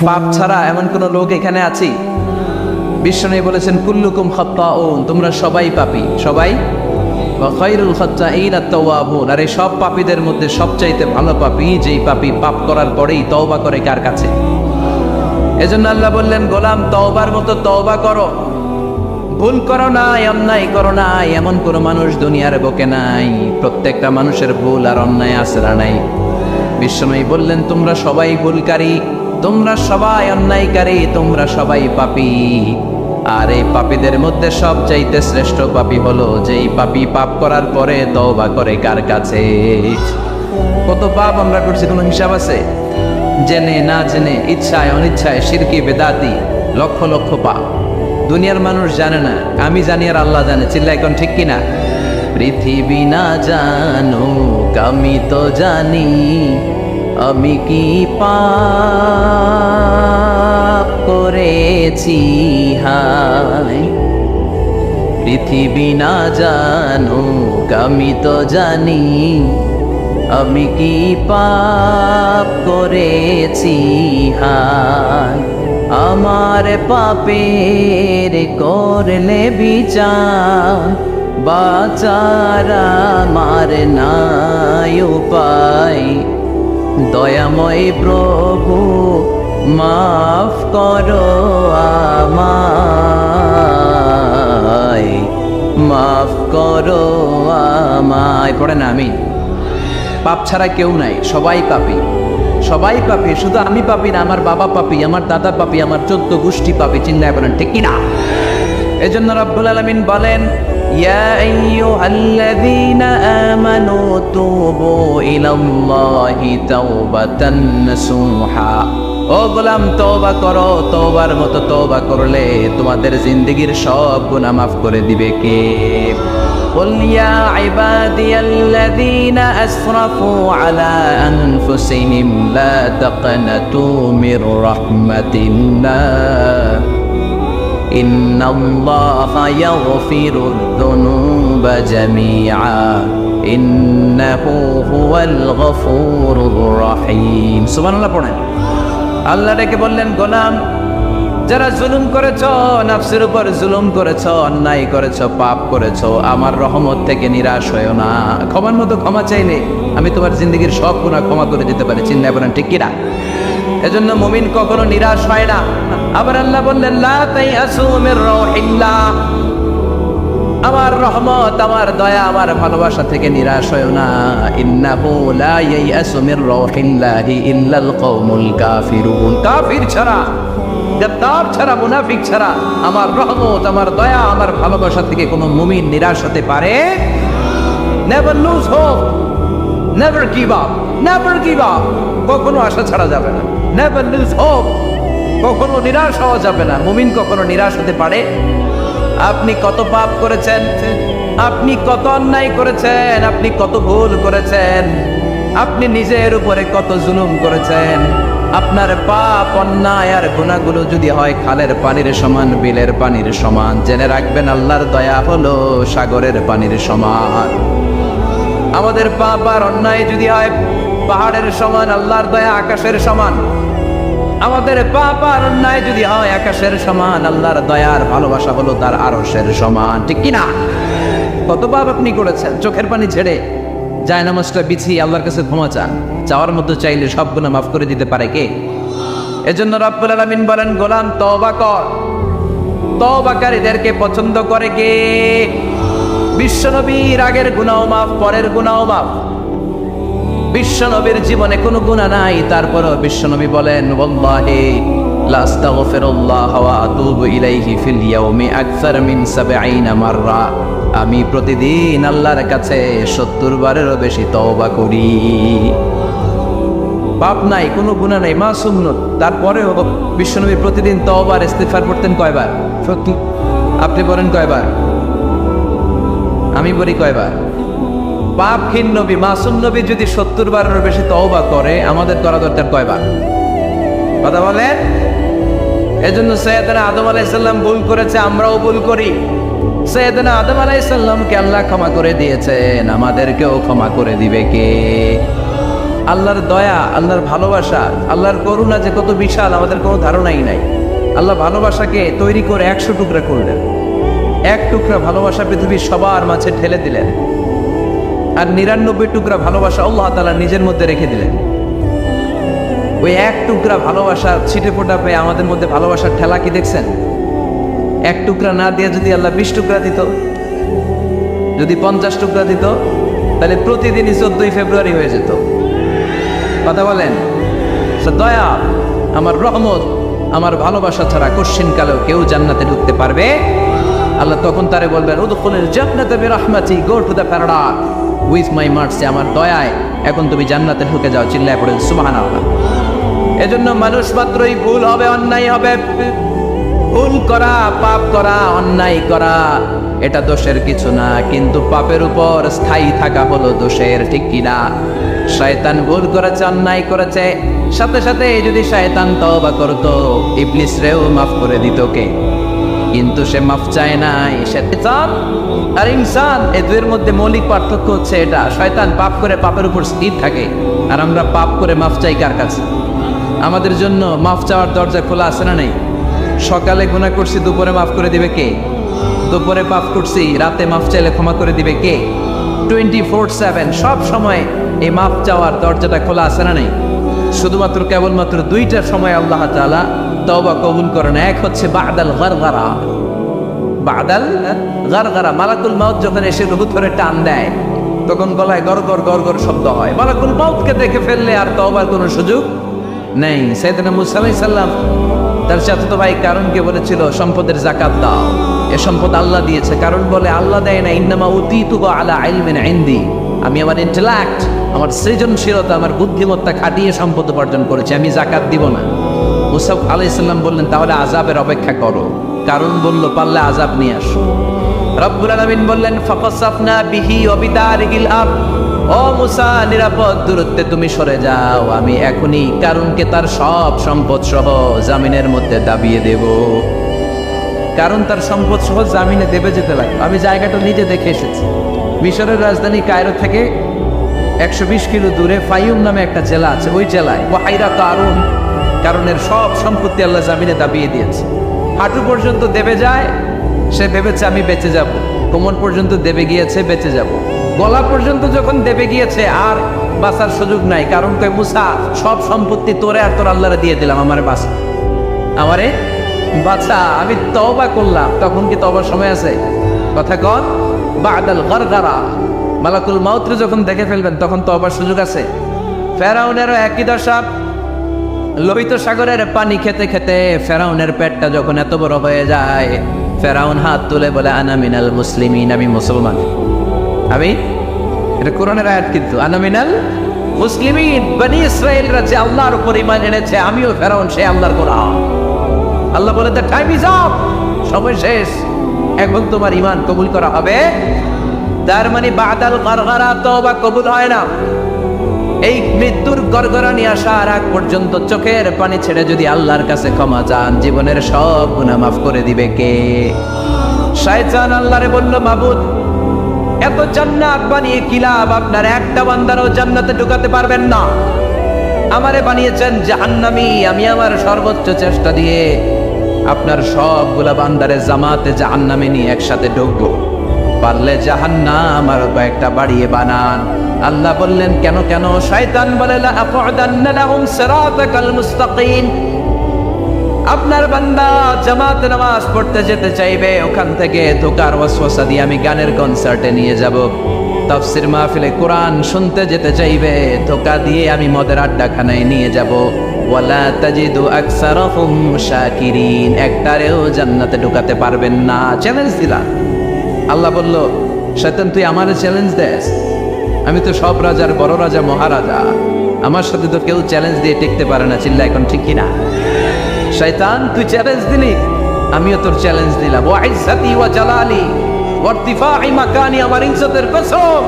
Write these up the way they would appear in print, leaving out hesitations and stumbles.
পাপ ছাড়া এমন কোন লোক এখানে আছি? বিশ্বনবী বলেছেন কুল্লুকুম খাত্তাউন, তোমরা সবাই পাপী, সবাই। ওয়া খায়রুল খাত্তাইন আত-তাওয়াবুন, আর এই সব পাপীদের মধ্যে সবচাইতে ভালো পাপী যেই পাপী পাপ করার পরেই তওবা করে। কার কাছে? এজন্য আল্লাহ বললেন, গোলাম তওবার মতো তওবা করো, ভুল করো না, অন্যায় করো না, এমন কোন মানুষ দুনিয়ার বুকে নাই। প্রত্যেকটা মানুষের ভুল আর অন্যায় আছে না নাই? বিশ্বনবী বললেন, তোমরা সবাই ভুলকারী, তোমরা সবাই অন্যায়কারী, তোমরা সবাই পাপী। আর এই পাপীদের মধ্যে সবচাইতে শ্রেষ্ঠ পাপী হলো যেই পাপী পাপ করার পরে তওবা করে। কার কাছে? কত পাপ আমরা করছি, কোনো হিসাব আছে? জেনে না জেনে, ইচ্ছায় অনিচ্ছায়, শিরকি বেদাতি, লক্ষ লক্ষ পাপ। দুনিয়ার মানুষ জানে না, আমি জানি আর আল্লাহ জানে। চিল্লা এখন ঠিক কিনা? পৃথিবী না জানুক আমি তো জানি, আমি কি পাপ করেছি হায়। পৃথিবী না জানুক আমি তো জানি, আমি কি পাপ করেছি হায়। আমার পাপের করলে বিচার, বাঁচার আমার নাই উপায়। দয়াময় প্রভু মাফ করো আমায়, মাফ করো আমায়। পড়ে না আমি? পাপ ছাড়া কেউ নাই, সবাই পাপী, সবাই পাপী। শুধু আমি পাপী না, আমার বাবা পাপী, আমার দাদা পাপী, আমার 14 গোষ্ঠী পাপী। চিন্তায় বলেন ঠিক কিনা? এজন্য রব্বুল আলামিন বলেন, ইয়া আইয়ুহাল্লাযীনা আমানু তুবু ইলাল্লাহি তাওবাতান নাসুহা। ও গোলাম তওবা করো, তওবার মতো তওবা করলে তোমাদের জিন্দেগীর সব গুনাহ মাফ করে দিবে কে? قل يا عبادي الذين أسرفوا على أنفسهم لا تقنطوا من رحمة الله إن الله يغفر الذنوب جميعا إنه هو الغفور الرحيم سبحان الله পড়েন। আল্লাহ ডেকে বললেন, গোলাম যারা জুলুম করেছ, নফসের উপর জুলুম করেছ, অন্যায় করেছ, পাপ করেছ, আমার রহমত থেকে নিরাশ হয়েও না। ক্ষমার মতো ক্ষমা চাইলে আমি তোমার জিন্দগির সব গুনাহ ক্ষমা করে দিতে পারি। চিন্তা করেন ঠিক কিনা? এজন্য মুমিন কখনো নিরাশ হয় না। আবার আল্লাহ বললেন, লা তাইয়াসু মির রাউহিল্লাহ, আমার রহমত, আমার দয়া, আমার ভালোবাসা থেকে নিরাশ হয়ো না। ইন্নাহু লা ইয়াইয়াসু মির রাউহিল্লাহি ইল্লাল কওমুল কাফিরুন, কাফির ছাড়া, গাদ্দার ছাড়া, মুনাফিক ছাড়া আমার রহমত, আমার দয়া, আমার ভালোবাসা থেকে কোনো মুমিন নিরাশ হতে পারে। Never lose hope, never give up, never give up, কখনো আশা ছাড়া যাবে না। নেভার লুজ হোপ, কখনো নিরাশ হওয়া যাবে না। মুমিন কখনো নিরাশ হতে পারে? আপনি কত পাপ করেছেন, আপনি কত অন্যায় করেছেন, আপনি কত ভুল করেছেন, আপনি নিজের উপরে কত জুলুম করেছেন। আপনার পাপ, অন্যায় আর গুনাহগুলো যদি হয় খালের পানির সমান, বিলের পানির সমান, জেনে রাখবেন আল্লাহর দয়া হলো সাগরের পানির সমান। আমাদের পাপ আর অন্যায় যদি হয় পাহাড়ের সমান, আল্লাহর দয়া আকাশের সমান। আমাদের পাপ আর অন্যায় যদি হয় আকাশের সমান, আল্লাহর দয়ার ভালোবাসা হলো তার আরশের সমান। ঠিক কিনা? কত পাপ আপনি করেছেন, চোখের পানি ছেড়ে জায়নামাজটা বিছিয়ে আল্লাহর কাছে ক্ষমা চান। চাওয়ার মতো চাইলে সব গুনাহ মাফ করে দিতে পারে কে? এজন্য রব্বুল আলামিন বলেন, গোলাম তওবা কর। তওবাকারীদেরকে পছন্দ করে কে? বিশ্বনবীর আগের গুনাহ মাফ, পরের গুনাহ মাফ। বিশ্বনবীর জীবনে কোনো গুনাহ নাই, তারপরও বিশ্বনবী বলেন, ওয়াল্লাহি লা আস্তাগফিরুল্লাহ ওয়া আতুবু ইলাইহি ফিল ইয়াউমি আকসার মিন ৭০ মাররা। আমি প্রতিদিন আল্লাহর কাছে ৭০ বারেরও বেশি তওবা করি। পাপ নাই, কোনো গুনাহ নাই, মাসুম নন, তারপরেও বিশ্বনবী প্রতিদিন তওবা আর ইস্তিগফার করতেন কয়বার? ৭০। আপনি বলেন কয়বার? আমি বলি কয়বার? পাপহীন নবী, মাসুম নবী যদি ৭০ বারেরও বেশি তওবা করে, আমাদের করা দরকার কয়বার? কথা বলেন। এজন্য সাইয়েদনা আদম আলাইহিস সালাম ভুল করেছে, আমরাও ভুল করি। সাইয়েদনা আদম আলাইহিস সালামকে আল্লাহ ক্ষমা করে দিয়েছেন, আমাদেরকেও ক্ষমা করে দিবে কে? আল্লাহর দয়া, আল্লাহর ভালোবাসা, আল্লাহর করুণা যে কত বিশাল আমাদের কোনো ধারণাই নাই। আল্লাহ ভালোবাসাকে তৈরি করে 100 টুকরা করলেন। এক টুকরা ভালোবাসা পৃথিবীর সবার মাঝে ঢেলে দিলেন, আর 99 টুকরা ভালোবাসা আল্লাহ তাআলা নিজের মধ্যে রেখে দিলেন। ওই এক টুকরা ভালোবাসা ছিটে ফোটা পেয়ে আমাদের মধ্যে ভালোবাসার ঠেলা কি দেখছেন? এক টুকরা না দিয়ে যদি আল্লাহ 20 টুকরা দিত, যদি 50 টুকরা দিত, তাহলে প্রতিদিনই 14ই ফেব্রুয়ারি হয়ে যেত। কথা বলেন? দয়া, আমার রহমত, আমার ভালোবাসা ছাড়া কোশ্চিনকালেও কেউ জান্নাতে ঢুকতে পারবে? আল্লাহ তখন তারে বলবেন, উদখুলুল জান্নাতা বিরহমাতি, go to the paradise with my mercy. আমার দয়ায় এখন তুমি জান্নাতে ঢুকে যাও। চিল্লায় পড়েন সুবহানাল্লাহ। এজন্য মানুষ মাত্রই ভুল হবে, অন্যায় হবে। ভুল করা, পাপ করা, অন্যায় করা এটা দোষের কিছু না, কিন্তু পাপের উপর স্থায়ী থাকা হলো দোষের, ঠিক কিনা? শয়তান ভুল করেছে, অন্যায় করেছে, সাথে সাথে যদি শয়তান তওবা করতো, ইবলিস রেও মাফ করে দিত কে? কিন্তু সে মাফ চায় নাই। শয়তান আর ইনসান, এই দুইয়ের মধ্যে মৌলিক পার্থক্য হচ্ছে এটা। শয়তান পাপ করে পাপের উপর স্থির থাকে, আর আমরা পাপ করে মাফ চাই কার কাছে? আমাদের জন্য মাফ চাওয়ার দরজা খোলা আছে না নেই? সকালে গুনাহ করছি, দুপুরে মাফ করে দিবে কে? দুপুরে পাপ করছি, রাতে মাফ চাইলে ক্ষমা করে দিবে কে? 24/7 সব সময় এই মাফ চাওয়ার দরজাটা খোলা আছে না নেই? শুধুমাত্র কেবলমাত্র দুইটার সময় আল্লাহ তাআলা তওবা কবুল করেন। এক হচ্ছে বাদাল গারগারা। বাদাল গারগারা, মালাকুল মাউত যখন এসে রূহ ধরে টান দেয়, তখন গলায় গরগর গরগর শব্দ হয়। মালাকুল মাউতকে দেখে ফেললে আর তওবার কোনো সুযোগ নেই। সাইয়েদনা মুসা আলাইহিস সালাম তার চাচাতো ভাই কারণকে বলেছিল, সম্পদের যাকাত দাও, এ সম্পদ আল্লাহ দিয়েছে। কারণ বলে, আল্লাহ দেয় না, ইন্নামা উতীতুহু আলা ইলমিন ইনদি, আমি আমার ইন্টেলেক্ট, আমার সৃজনশীলতা, আমার বুদ্ধিমত্তা খাটিয়ে সম্পদ উপার্জন করেছি, আমি যাকাত দিব না। মুসা আলাইহিস সালাম বললেন, তাহলে আযাবের অপেক্ষা করো। কারণ বলল, পারলে আযাব নিয়ে আসো। রব্বুল আলামিন বললেন, ফাকাসাফনা বিহি ওয়া বিদারিহিল আরদ, ও মুসা নিরাপদ দূরত্বে তুমি সরে যাও, আমি এখনই কারণকে তার সব সম্পদ সহ জামিনের মধ্যে দাবিয়ে দেব। কারণ তার সম্পদ সহ জামিনে দেবে যেতে লাগবে। আমি জায়গাটা নিজে দেখে এসেছি। মিশরের রাজধানী কায়রো থেকে 120 কিলো দূরে ফাইয়ুম নামে একটা জেলা আছে। ওই জেলায় ওয়াহাইরা কারুন, কারণের সব সম্পত্তি আল্লাহ জামিনে দাবিয়ে দিয়েছে। হাঁটু পর্যন্ত দেবে যায়, সে ভেবেছে আমি বেঁচে যাব। কোমর পর্যন্ত দেবে গিয়েছে, বেঁচে যাব। গলা পর্যন্ত যখন দেবে গিয়েছে, আর বাঁচার সুযোগ নাই। কারণ কই, মুসা সব সম্পত্তি তোরে আর তোর আল্লাহরে দিয়ে দিলাম, আমারে বাঁচা, আমারে বাঁচা, আমি তওবা করলাম। তখন কি তওবার সময় আছে? কথা কন, বাদাল গারগারা, মালাকুল মাউত যখন দেখে ফেলবেন তখন তওবার সুযোগ আছে। ফেরাউনেরও একই দশা। লোহিত সাগরের পানি খেতে খেতে ফেরাউনের পেটটা যখন এত বড় হয়ে যায়, ফেরাউন হাত তুলে বলে, আনা মিনাল মুসলিমিন, আমি মুসলমান। আমি, এটা কোরআনের আয়াত কিন্তু, আনা মিনাল মুসলিমিন, বনি ইসরাইলরা যে আল্লাহর উপর ঈমান এনেছে, আমিও ফেরাউন সে আল্লাহর গোলাম। আল্লাহ বলে, দ্য টাইম ইজ আপ, সময় শেষ, এখন তোমার ঈমান কবুল করা হবে। তার মানে বাদাল গারগারা তওবা কবুল হয় না। এই মৃত্যুর গড়গড়ানি আসার আগ পর্যন্ত চোখের পানি ছেড়ে যদি আল্লাহর কাছে ক্ষমা চান, জীবনের সব গুনাহ মাফ করে দিবে কে? শয়তান আল্লাহরে বলল, মাবুদ, এত জান্নাত বানিয়ে কি লাভ? আপনার একটা বান্দারও জান্নাতে ঢুকাতে পারবেন না। আমারে বানিয়েছেন জাহান্নামী, আমি আমার সর্বোচ্চ চেষ্টা দিয়ে আপনার সবগুলা বান্দারে জামাতে জাহান্নামে নিয়ে একসাথে ঢুকবো। পারলে জাহান্নাম আরো কয়েকটা বাড়িয়ে বানান। আল্লাহ বললেন, কেন কেন? শয়তান বলে, লা আকুদান্না লাহুম সিরাতাকাল মুস্তাকিম, আপনার বান্দা জামাতে নামাজ পড়তে যেতে চাইবে, ওখান থেকে ধোকার ওয়াসওয়াসা দিয়ে আমি গানের কনসার্টে নিয়ে যাব। তাফসীর মাহফিলে কোরআন শুনতে যেতে চাইবে, ধোকা দিয়ে আমি মদের আড্ডাখানায় নিয়ে যাব। ওয়ালা তাজিদু আকসারাহুম শাকিরিন, একটারেও জান্নাতে ঢুকাতে পারবেন না। চ্যালেঞ্জ দিলাম। আল্লাহ বলল, শয়তান তুই আমারে চ্যালেঞ্জ দেস? আমি তো সব রাজার বড় রাজা, মহারাজা, আমার সাথে তো কেউ চ্যালেঞ্জ দিয়ে টিকতে পারে না। চিল্লা এখন, ঠিক কিনা? শয়তান তুই চ্যালেঞ্জ দিলি, আমিও তোর চ্যালেঞ্জ দিলাম। ওয়া ইজ্জতি ওয়া জালালি ওয়া ইরতিফাই মাকানি, আমার ইজ্জতের কসম,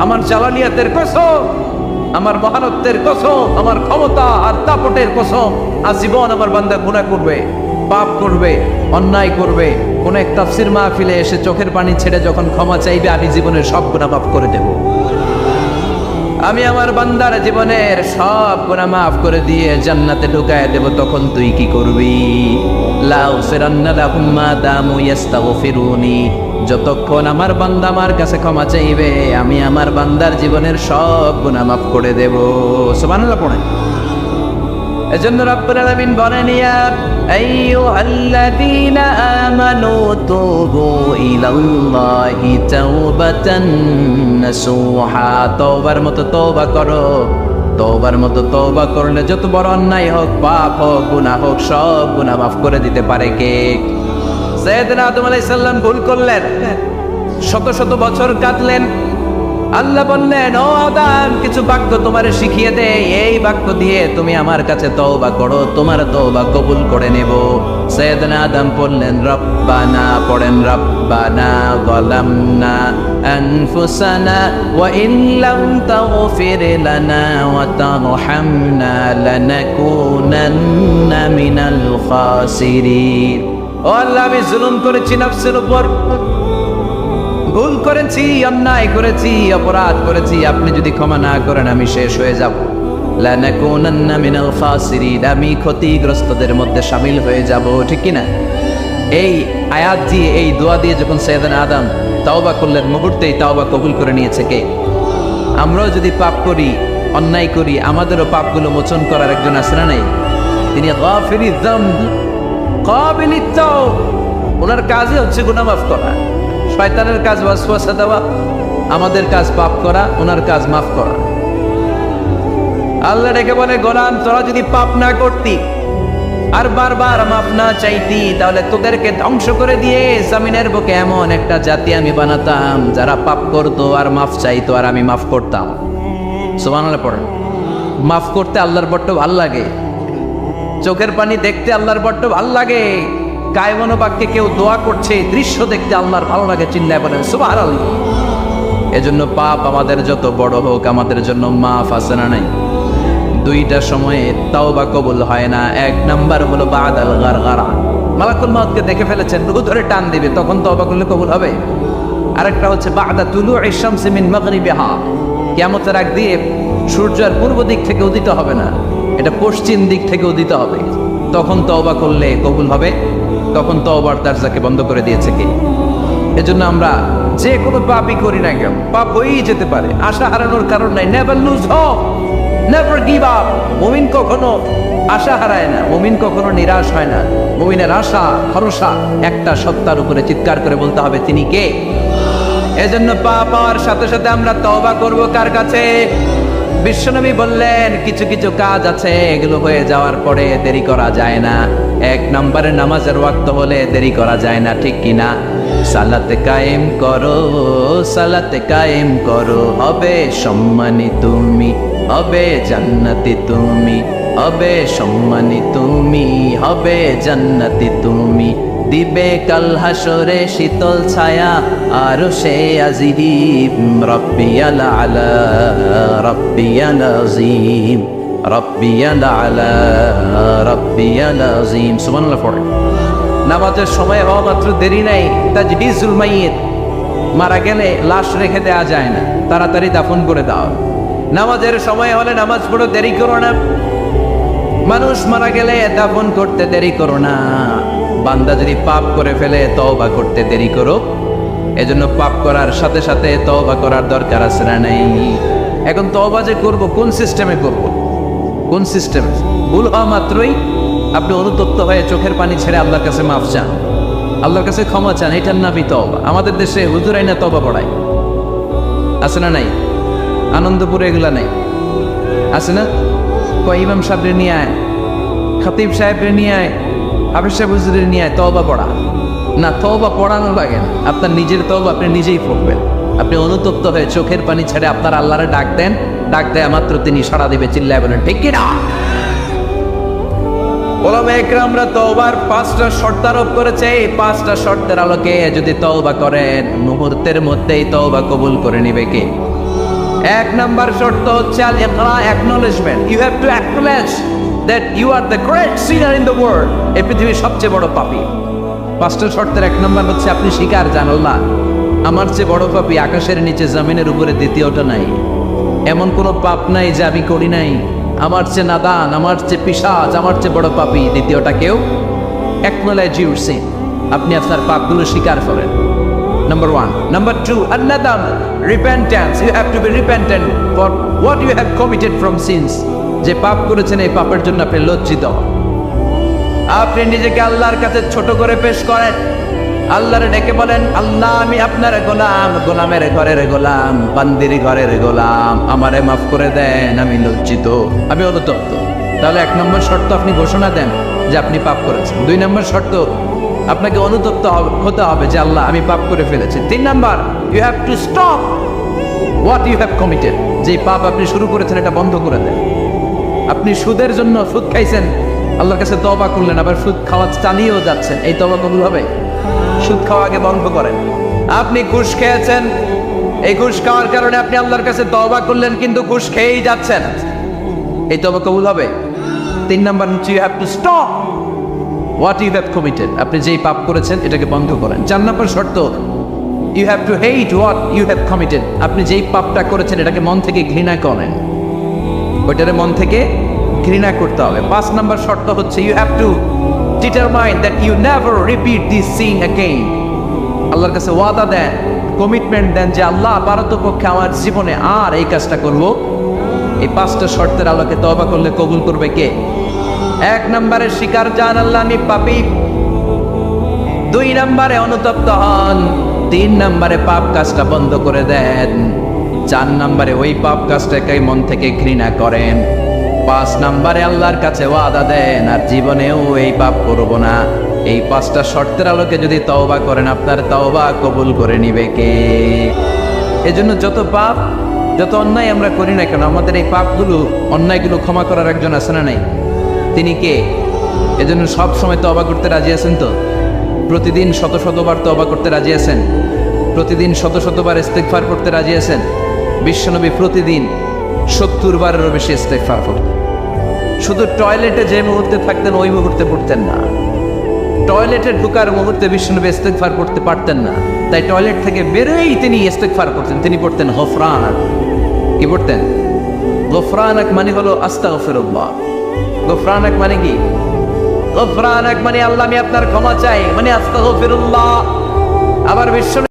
আমার জালালিয়াতের কসম, আমার মহানত্বের কসম, আমার ক্ষমতা আর দাপটের কসম, আজীবন আমার বান্দা গুনাহ করবে, পাপ করবে, অন্যায় করবে, কোন এক তাফসীর মাহফিলে এসে চোখের পানি ছেড়ে যখন ক্ষমা চাইবে, আমি জীবনের সব গুনাহ মাফ করে দেব। আমি আমার বান্দার জীবনের সব গুনাহ মাফ করে দিয়ে জান্নাতে ঢুকায় দেব, তখন তুই কি করবি? লাউফিরান্না লাহুম মা দামু ইস্তাগফিরুনি, যতক্ষণ আমার বান্দা আমার কাছে ক্ষমা চাইবে আমি আমার বান্দার জীবনের সব গুনাহ মাফ করে দেব। সুবহানাল্লাহ পড়েন। এজন্য রব্বুল আলামিন বলেন, ইয়া আইয়ুহাল্লাযীনা আমানু তুবু ইলাল্লাহি তাওবাতান নাসুহা, তওবার মতো তওবা করো। তওবার মতো তওবা করলে যত বড় অন্যায় হোক, পাপ হোক, গুনাহ হোক, সব গুনাহ মাফ করে দিতে পারে কে? সাইয়েদনা আদম আলাইহিস সালাম ভুল করলেন, শত শত বছর কাটলেন। আল্লাহ বললেন, ও আদম, কিছু বাক্য তোমারে শিখিয়ে দে, এই বাক্য দিয়ে তুমি আমার কাছে তওবা করো, তোমার তওবা কবুল করে নেব। সাইয়েদনা আদম বললেন, রব্বানা, পড়েন, রব্বানা যালামনা আনফুসানা ওয়া ইন লাম তাগফির লানা ওয়া তারহামনা লানাকুনান্না মিনাল খাসিরিন। ও আল্লাহ, আমি জুলুম করেছি নফসের উপর, ভুল করেছি, অন্যায় করেছি, অপরাধ করেছি, আপনি যদি ক্ষমা না করেন আমি শেষ হয়ে যাব। লানাকুনান্না মিনাল খাসিরিন, আমি ক্ষতিগ্রস্তদের মধ্যে শামিল হয়ে যাব, ঠিক কি না? এই আয়াত দিয়ে, এই দোয়া দিয়ে যখন সাইয়েদনা আদম তাওবা করলেন, মুহূর্তেই তাওবা কবুল করে নিয়েছে কে? আমরাও যদি পাপ করি, অন্যায় করি, আমাদেরও পাপগুলো মোচন করার একজন আছে না নাই? তিনি গাফিরিয যামব কাবিলিত তাওব, ওনার কাজই হচ্ছে গুনাহ মাফ করা। শয়তানের কাজ ওয়াসওয়াসা দেওয়া, আমাদের কাজ পাপ করা, ওনার কাজ মাফ করা। আল্লাহ ডেকে বলে, গোলাম, তোরা যদি পাপ না করতি আর বারবার মাফ না চাইতি, তাহলে তোদেরকে ধ্বংস করে দিয়ে জমিনের বুকে এমন একটা জাতি আমি বানাতাম যারা পাপ করতো আর মাফ চাইতো, আর আমি মাফ করতাম। সুবহানাল্লাহ পড়েন। মাফ করতে আল্লাহর বড্ড ভাল লাগে, চোখের পানি দেখতে আল্লাহর বড্ড ভাল লাগে, কায়মনো বাক্যে কেউ দোয়া করছে, দৃশ্য দেখতে আল্লাহর ভালো লাগে, চিল্লায় বলেন সুবহানাল্লাহ। এজন্য পাপ আমাদের যত বড় হোক, আমাদের জন্য মাফ আছে না নাই? দুইটা সময়ে তাওবা কবুল হয় না। এক নাম্বার হলো বাদাল গারগারা, মালাকুল মউতকে দেখে ফেলেছেন, রূহ ধরে টান দিবে, তখন তাওবা করলে কবুল হবে। আরেকটা হচ্ছে বাদা তুলুই শামসি মিন মাগরিবিহা, কিয়ামতের আগ দিয়ে সূর্য আর পূর্ব দিক থেকে উদিত হবে না, এটা পশ্চিম দিক থেকে উদিত হবে, তখন তওবা করলে কবুল হবে। তখন তওবার দরজাকে বন্ধ করে দিয়েছে কে? এজন্য আমরা যে কোনো পাপই করি না কেন, পাপ হয়েই যেতে পারে, আশা হারানোর কারণ নাই। Never lose hope, never give up. মুমিন কখনো আশা হারায় না, মুমিন কখনো নিরাশ হয় না। মুমিনের আশা ভরসা একটা সত্তার উপরে, চিৎকার করে বলতে হবে, তিনি কে? এজন্য পাপ হওয়ার সাথে সাথে আমরা তওবা করব কার কাছে? বিশ্বনবী বললেন, কিছু কিছু কাজ আছে, এগুলো হয়ে যাওয়ার পরে দেরি করা যায় না। এক নম্বরে নামাজের ওয়াক্ত হলে দেরি করা যায় না, ঠিক কিনা? সালাতে কায়েম করো, সালাতে কায়েম করো, হবে সম্মানী তুমি, হবে জান্নাতি তুমি, হবে সম্মানী তুমি, হবে জান্নাতি তুমি, দিবে কাল হাসরে শীতল ছায়া আরশে আজিম, রব্বিয়াল আলা, রব্বিয়াল আযীম, রব্বিয়াল আলা, রব্বিয়াল আযীম। সুবহানাল্লাহ পড়ে। নামাজের সময় হওয়া মাত্র দেরি নাই, তাজহিজুল মাইয়িত, মারা গেলে লাশ রেখে দেওয়া যায় না, তাড়াতাড়ি দাফন করে দাও। নামাজের সময় হলে নামাজ পড়ো, দেরি করো না। মানুষ মারা গেলে দাফন করতে দেরি করো না। বান্দা যদি পাপ করে ফেলে তওবা করতে দেরি করো। এজন্য পাপ করার সাথে সাথে তওবা করার দরকার আছে না নাই? এখন তওবা যে করব, কোন সিস্টেমে করব? কোন সিস্টেমে? ভুল হওয়া মাত্রই আপনি অনুতপ্ত হয়ে চোখের পানি ছেড়ে আল্লাহর কাছে মাফ চান, আল্লাহর কাছে ক্ষমা চান, এটার নামই তওবা। আমাদের দেশে হুজুরাই না তওবা পড়ায়, আছে না নাই? আনন্দপুরে এগুলা নাই, আছে না? কয় ইমাম সাহেবরে নিয়ে আয়, খতিব সাহেবরে নিয়ে আয়, হাফেজ সাহেব হুজুরের নিয়ে আয়, তওবা পড়া না। তওবা পড়ানো লাগে না, আপনার নিজের তওবা আপনি নিজেই পড়বেন। আপনি অনুতপ্ত হয়ে চোখের পানি ছেড়ে আপনার আল্লাহরে ডাক দেন, ডাক দেয় মাত্র তিনি সাড়া দিবে, চিল্লায় বলেন ঠিক কিনা? ওলামায়ে একরামরা তওবার 5টা শর্ত আরোপ করেছে। এই 5টা শর্তের আলোকে যদি তওবা করেন, মুহূর্তের মধ্যেই তওবা কবুল করে নিবে কে? এক নাম্বার শর্ত হচ্ছে আল ইকরা, acknowledgement. You have to acknowledge that you are the great sinner in the world, এই পৃথিবীর সবচেয়ে বড় পাপী। 5টা শর্তের এক নাম্বার হচ্ছে আপনি স্বীকার, জান আল্লাহ আমার চেয়ে বড় পাপী আকাশের নিচে জমিনের উপরে দ্বিতীয়টা নাই। এমন কোনো পাপ নাই যে আমি করি নাই। আমার চেয়ে নাদান, আমার চেয়ে পিশাচ, আমার চেয়ে বড় পাপী দ্বিতীয়টা কেউ। অ্যাকনোলেজ ইউর সিন, আপনি আপনার পাপগুলো স্বীকার করেন। Number 1. Number 2, an-nadam, repentance. You have to be repentant for what you have committed from sins. যে পাপ করেছেন এই পাপের জন্য আপনি লজ্জিত। আপনি নিজেকে আল্লাহর কাছে ছোট করে পেশ করেন, আল্লাহরে ডেকে বলেন, আল্লাহ আমি আপনার গোলাম, গোলামের ঘরের গোলাম, বান্দির ঘরের গোলাম, আমারে মাফ করে দেন, আমি লজ্জিত, আমি অনুতপ্ত। তাহলে 1 নম্বর শর্ত আপনি ঘোষণা দেন যে আপনি পাপ করেছেন। 2 নম্বর শর্ত আপনাকে অনুতপ্ত হতে হবে যে আল্লাহ আমি পাপ করে ফেলেছি। 3 number, you have to stop what you have committed. যে পাপ আপনি শুরু করেছেন এটা বন্ধ করে দেন। আপনি সুদের জন্য সুদ খাইছেন, আল্লাহর কাছে তওবা করলেন, আবার সুদ খাওয়া চালিয়েও যাচ্ছেন, এই তওবা কবুল হবে? সুদ খাওয়া আগে বন্ধ করেন। আপনি ঘুষ খেয়েছেন, এই ঘুষ খাওয়ার কারণে আপনি আল্লাহর কাছে তওবা করলেন কিন্তু ঘুষ খেয়েই যাচ্ছেন, এই তওবা কবুল হবে? 3 নাম্বার হচ্ছে you have to stop what you have committed. আপনি যেই পাপ করেছেন এটাকে বন্ধ করেন। 4 নম্বর শর্ত, you have to hate what you have committed. আপনি যেই পাপটা করেছেন এটাকে মন থেকে ঘৃণা করেন, ওইটারে মন থেকে ঘৃণা করতে হবে। 5 নম্বর শর্ত হচ্ছে you have to determine that you never repeat this sin again. আল্লাহর কাছে ওয়াদা দেন, কমিটমেন্ট দেন যে আল্লাহ পারতপক্ষে আমার জীবনে আর এই কাজটা করব। এই 5টা শর্তের আলোকে তওবা করলে কবুল করবে কে? 1 নম্বরে স্বীকার জান আল্লাহ আমি পাপী, 2 নম্বরে অনুতপ্ত হন, 3 নম্বরে পাপ কাজটা বন্ধ করে দেন, 4 নম্বরে ওই পাপ কাজটাকে মন থেকে ঘৃণা করেন, 5 নম্বরে আল্লাহর কাছে ওয়াদা দেন আর জীবনেও এই পাপ করব না। এই 5টা শর্তের আলোকে যদি তওবা করেন আপনার তওবা কবুল করে নিবে কে? এজন্য যত পাপ যত অন্যায় আমরা করি না কেন, আমাদের এই পাপগুলো অন্যায়গুলো ক্ষমা করার একজন আছে না নাই? তিনি কে? এজন্য সব সময় তওবা করতে রাজি আছেন তো? প্রতিদিন শত শতবার তওবা করতে রাজি আছেন? প্রতিদিন শত শতবার ইস্তেগফার করতে রাজি আছেন? বিশ্বনবী প্রতিদিন 70 বারেরও বেশি ইস্তেগফার করতেন। শুধু টয়লেটে যে মুহূর্তে থাকতেন ওই মুহূর্তে পড়তেন না, টয়লেটে ঢোকার মুহূর্তে বিশ্বনবী ইস্তেগফার করতে পারতেন না, তাই টয়লেট থেকে বেরোই তিনি ইস্তেগফার করতেন। তিনি পড়তেন গফরানাক। কি পড়তেন? গফরানাক মানে হলো আস্তাগফিরুল্লাহ। গফরানাক মানে কি? গফরানাক মানে আল্লাহ আমি আপনার ক্ষমা চাই, মানে আস্তাগফিরুল্লাহ। আবার বিশ্ব